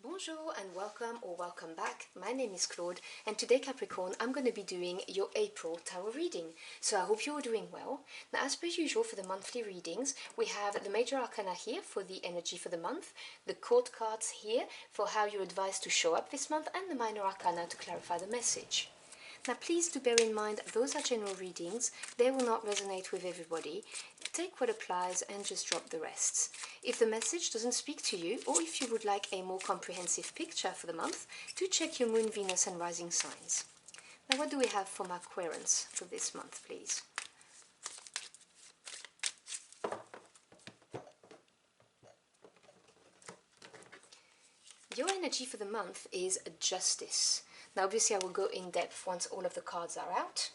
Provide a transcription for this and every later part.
Bonjour and welcome or welcome back. My name is Claude and today Capricorn I'm going to be doing your April tarot reading. So I hope you're doing well. Now as per usual for the monthly readings we have the major arcana here for the energy for the month, the court cards here for how you're advised to show up this month, and the minor arcana to clarify the message. Now please do bear in mind those are general readings, they will not resonate with everybody. Take what applies and just drop the rest. If the message doesn't speak to you, or if you would like a more comprehensive picture for the month, do check your moon, Venus and rising signs. Now what do we have for my Aquarians for this month, please? Your energy for the month is justice. Now obviously I will go in depth once all of the cards are out.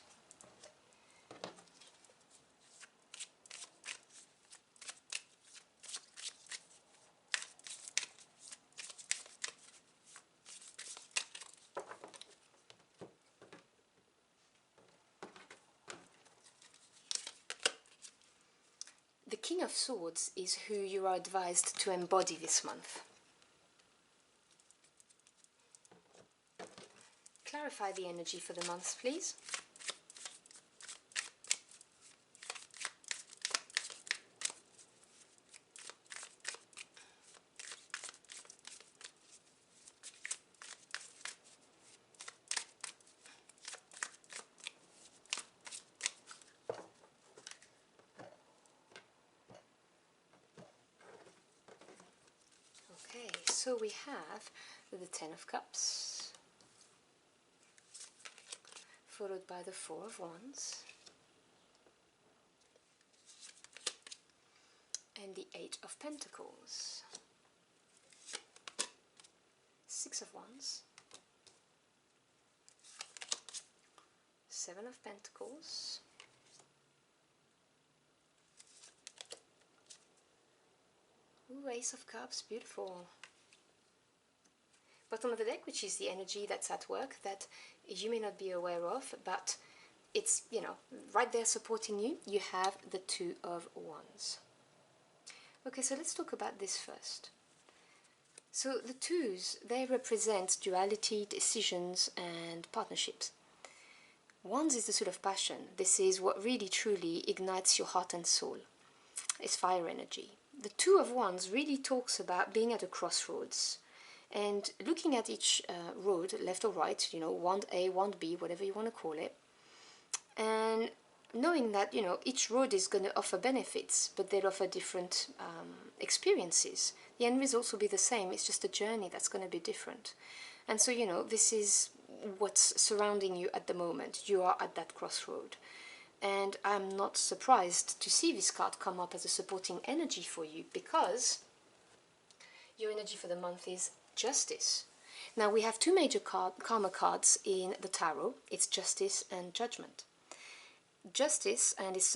The King of Swords is who you are advised to embody this month. Clarify the energy for the month, please. Okay, so we have the Ten of Cups, followed by the Four of Wands, and the Eight of Pentacles, Six of Wands, Seven of Pentacles, ooh, Ace of Cups, beautiful. Bottom of the deck, which is the energy that's at work that you may not be aware of, but it's, you know, right there supporting you. You have the Two of Wands. Okay, so let's talk about this first. So the twos, they represent duality, decisions and partnerships. Wands is the suit of passion. This is what really truly ignites your heart and soul. It's fire energy. The Two of Wands really talks about being at a crossroads and looking at each road, left or right, you know, wand A, wand B, whatever you want to call it, and knowing that, you know, each road is going to offer benefits, but they'll offer different experiences. The end results will be the same, it's just a journey that's going to be different. And so, you know, this is what's surrounding you at the moment. You are at that crossroad. And I'm not surprised to see this card come up as a supporting energy for you, because your energy for the month is Justice. Now we have two major karma cards in the tarot. It's Justice and Judgment. Justice, and it's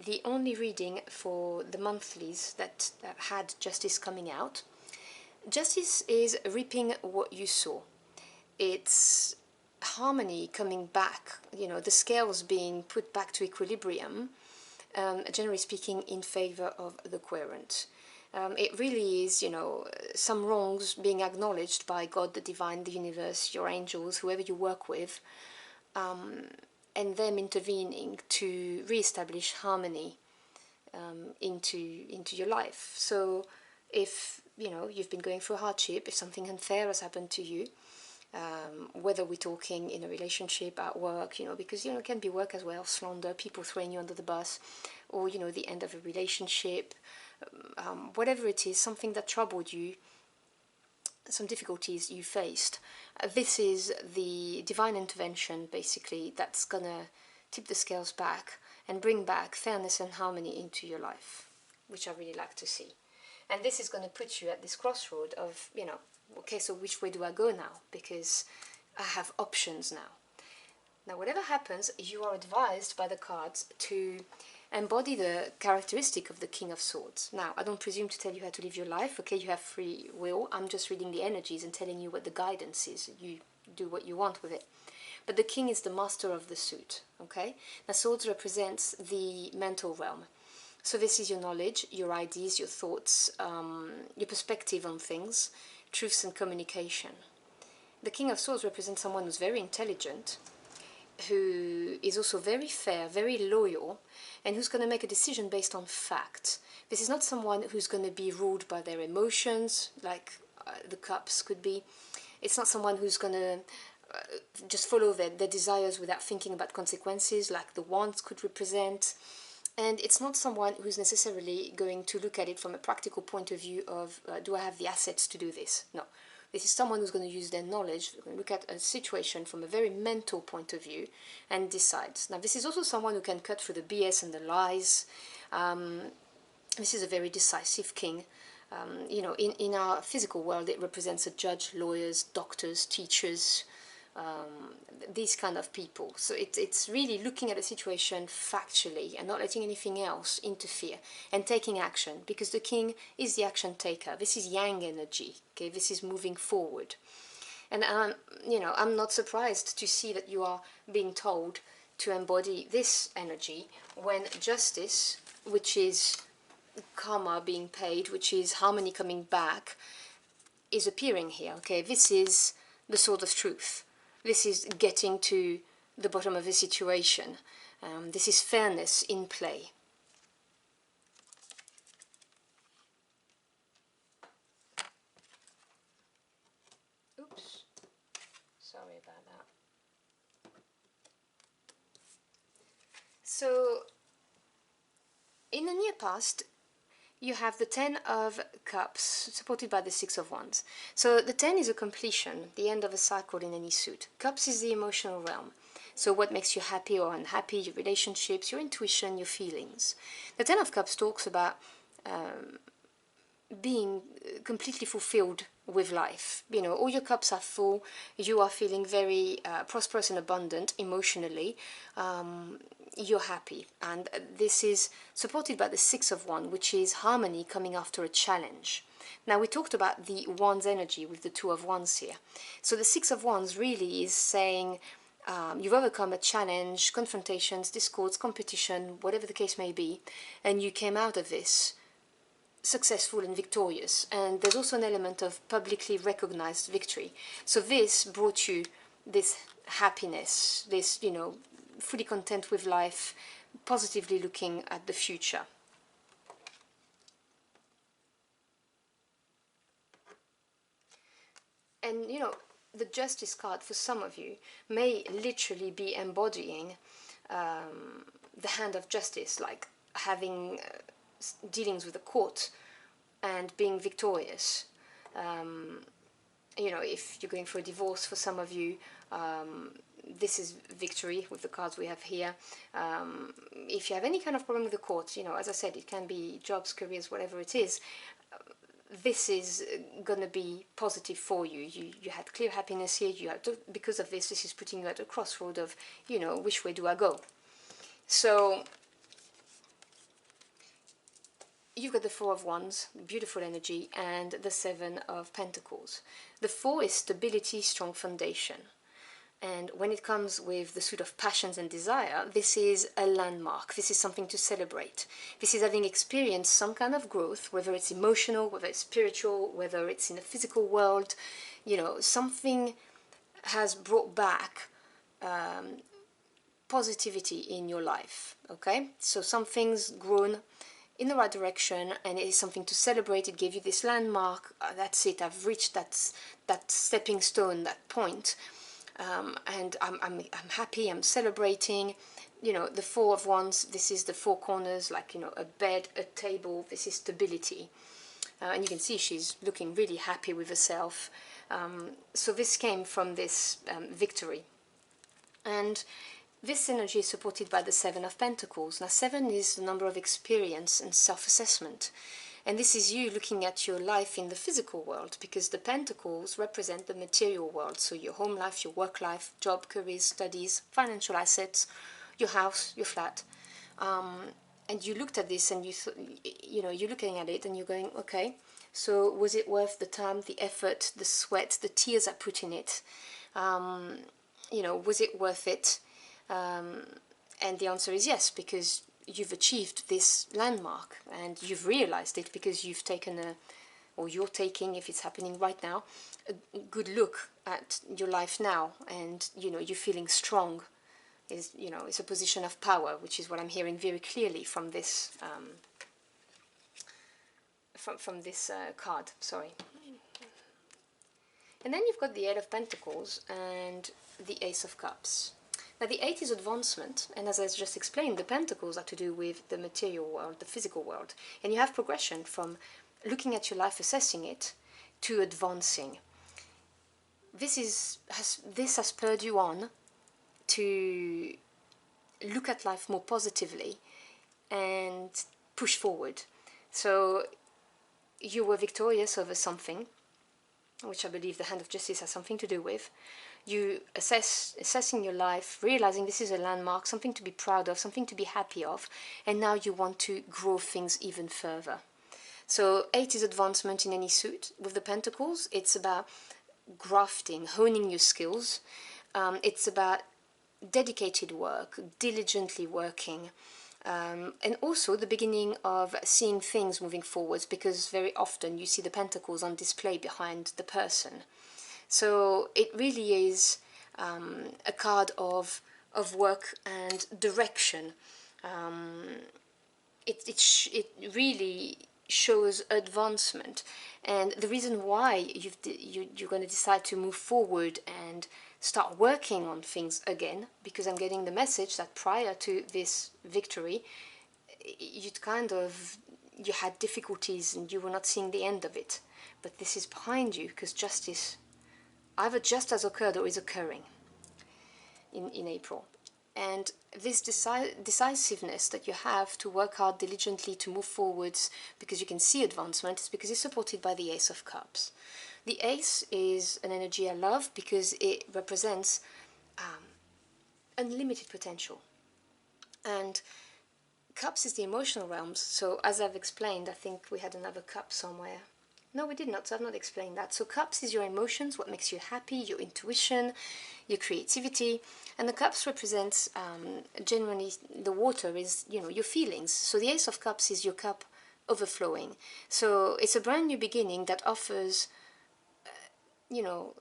the only reading for the monthlies that had Justice coming out. Justice is reaping what you sow. It's harmony coming back, you know, the scales being put back to equilibrium, generally speaking, in favor of the querent. It really is, you know, some wrongs being acknowledged by God, the divine, the universe, your angels, whoever you work with, and them intervening to re-establish harmony into your life. So if, you know, you've been going through hardship, if something unfair has happened to you, whether we're talking in a relationship, at work, you know, because, you know, it can be work as well, slander, people throwing you under the bus, or, you know, the end of a relationship, whatever it is, something that troubled you, some difficulties you faced, this is the divine intervention, basically, that's gonna tip the scales back and bring back fairness and harmony into your life, which I really like to see. And this is going to put you at this crossroad of, you know, okay, so which way do I go now? Because I have options now. Now, whatever happens, you are advised by the cards to embody the characteristic of the King of Swords. Now, I don't presume to tell you how to live your life, okay, you have free will. I'm just reading the energies and telling you what the guidance is. You do what you want with it. But the King is the master of the suit, okay? Now, swords represents the mental realm. So this is your knowledge, your ideas, your thoughts, your perspective on things, truths and communication. The King of Swords represents someone who's very intelligent, who is also very fair, very loyal, and who's going to make a decision based on fact. This is not someone who's going to be ruled by their emotions, like the Cups could be. It's not someone who's going to just follow their desires without thinking about consequences, like the Wands could represent. And it's not someone who's necessarily going to look at it from a practical point of view of, do I have the assets to do this? No. This is someone who's going to use their knowledge, look at a situation from a very mental point of view and decide. Now, this is also someone who can cut through the BS and the lies. This is a very decisive king. You know, in our physical world, it represents a judge, lawyers, doctors, teachers, these kind of people. So it's really looking at a situation factually and not letting anything else interfere and taking action, because the king is the action taker. This is yang energy, okay? This is moving forward. And you know, I'm not surprised to see that you are being told to embody this energy when justice, which is karma being paid, which is harmony coming back, is appearing here, okay? This is the sword of truth. This is getting to the bottom of the situation. This is fairness in play. Oops, sorry about that. So, in the near past, you have the Ten of Cups, supported by the Six of Wands. So the Ten is a completion, the end of a cycle in any suit. Cups is the emotional realm. So what makes you happy or unhappy, your relationships, your intuition, your feelings. The Ten of Cups talks about being completely fulfilled with life. You know, all your cups are full, you are feeling very prosperous and abundant emotionally. You're happy, and this is supported by the Six of Wands, which is harmony coming after a challenge. Now, we talked about the Wands energy with the Two of Wands here. So the Six of Wands really is saying you've overcome a challenge, confrontations, discords, competition, whatever the case may be, and you came out of this successful and victorious. And there's also an element of publicly recognized victory. So this brought you this happiness, this, you know, fully content with life, positively looking at the future. And, you know, the Justice card for some of you may literally be embodying the hand of justice, like having dealings with the court and being victorious. You know, if you're going for a divorce, for some of you, this is victory with the cards we have here. If you have any kind of problem with the court, you know, as I said, it can be jobs, careers, whatever it is, this is going to be positive for you. You had clear happiness here. You had because of this is putting you at a crossroad of, you know, which way do I go? So you've got the Four of Wands, beautiful energy, and the Seven of Pentacles. The Four is stability, strong foundation. And when it comes with the suit of passions and desire, this is a landmark. This is something to celebrate. This is having experienced some kind of growth, whether it's emotional, whether it's spiritual, whether it's in the physical world. You know, something has brought back positivity in your life, okay? So something's grown in the right direction, and it is something to celebrate. It gave you this landmark. That's it. I've reached that stepping stone, that point. And I'm happy, I'm celebrating. You know, the Four of Wands, this is the four corners, like, you know, a bed, a table, this is stability. And you can see she's looking really happy with herself. So this came from this victory. And this energy is supported by the Seven of Pentacles. Now, 7 is the number of experience and self-assessment. And this is you looking at your life in the physical world, because the pentacles represent the material world. So your home life, your work life, job, careers, studies, financial assets, your house, your flat. And you looked at this and you know, you're looking at it and you're going, okay, so was it worth the time, the effort, the sweat, the tears I put in it? You know, was it worth it? And the answer is yes, because you've achieved this landmark and you've realized it because you've taken or you're taking, if it's happening right now, a good look at your life now, and you know, you're feeling strong. Is, you know, it's a position of power, which is what I'm hearing very clearly from this card. Sorry. And then you've got the Eight of Pentacles and the Ace of Cups. Now the 8 is advancement, and as I just explained, the Pentacles are to do with the material world, the physical world, and you have progression from looking at your life, assessing it, to advancing. This has spurred you on to look at life more positively and push forward. So you were victorious over something, which I believe the Hand of Justice has something to do with. You assessing your life, realizing this is a landmark, something to be proud of, something to be happy of, and now you want to grow things even further. So 8 is advancement in any suit. With the Pentacles, it's about grafting, honing your skills. It's about dedicated work, diligently working, and also the beginning of seeing things moving forwards, because very often you see the Pentacles on display behind the person. So it really is a card of work and direction. It really shows advancement, and the reason why you're going to decide to move forward and start working on things again, because I'm getting the message that prior to this victory, you had difficulties and you were not seeing the end of it. But this is behind you, because justice either just has occurred or is occurring in April. And this decisiveness that you have to work hard diligently to move forwards, because you can see advancement, is because it's supported by the Ace of Cups. The Ace is an energy I love because it represents unlimited potential. And Cups is the emotional realms, so as I've explained, I think we had another cup somewhere. No, we did not, so I've not explained that. So Cups is your emotions, what makes you happy, your intuition, your creativity, and the Cups represents, generally, the water is, you know, your feelings. So the Ace of Cups is your cup overflowing. So it's a brand new beginning that offers, you know,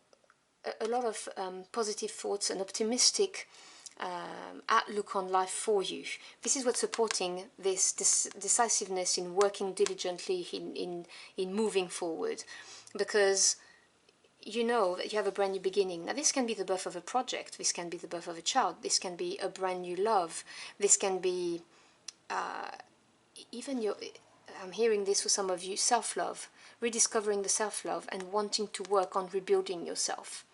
a lot of positive thoughts and optimistic outlook on life for you. This is what's supporting this decisiveness in working diligently, in moving forward, because you know that you have a brand new beginning. Now this can be the birth of a project, this can be the birth of a child, this can be a brand new love, this can be even your, I'm hearing this for some of you, self-love, rediscovering the self-love and wanting to work on rebuilding yourself.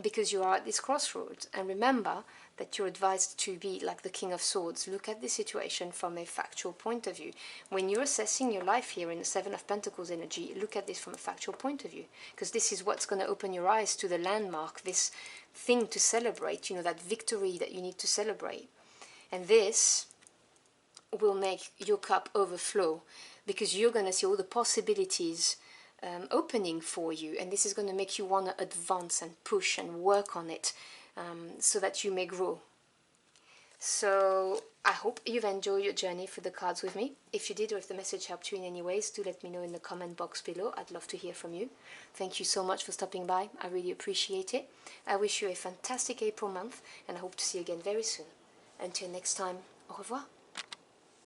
Because you are at this crossroads, and remember that you're advised to be like the King of Swords. Look at the situation from a factual point of view. When you're assessing your life here in the Seven of Pentacles energy, look at this from a factual point of view, because this is what's going to open your eyes to the landmark, this thing to celebrate, you know, that victory that you need to celebrate. And this will make your cup overflow, because you're going to see all the possibilities opening for you, and this is going to make you want to advance and push and work on it, so that you may grow. So I hope you've enjoyed your journey through the cards with me. If you did, or if the message helped you in any ways, do let me know in the comment box below. I'd love to hear from you. Thank you so much for stopping by. I really appreciate it. I wish you a fantastic April month, and I hope to see you again very soon. Until next time, au revoir.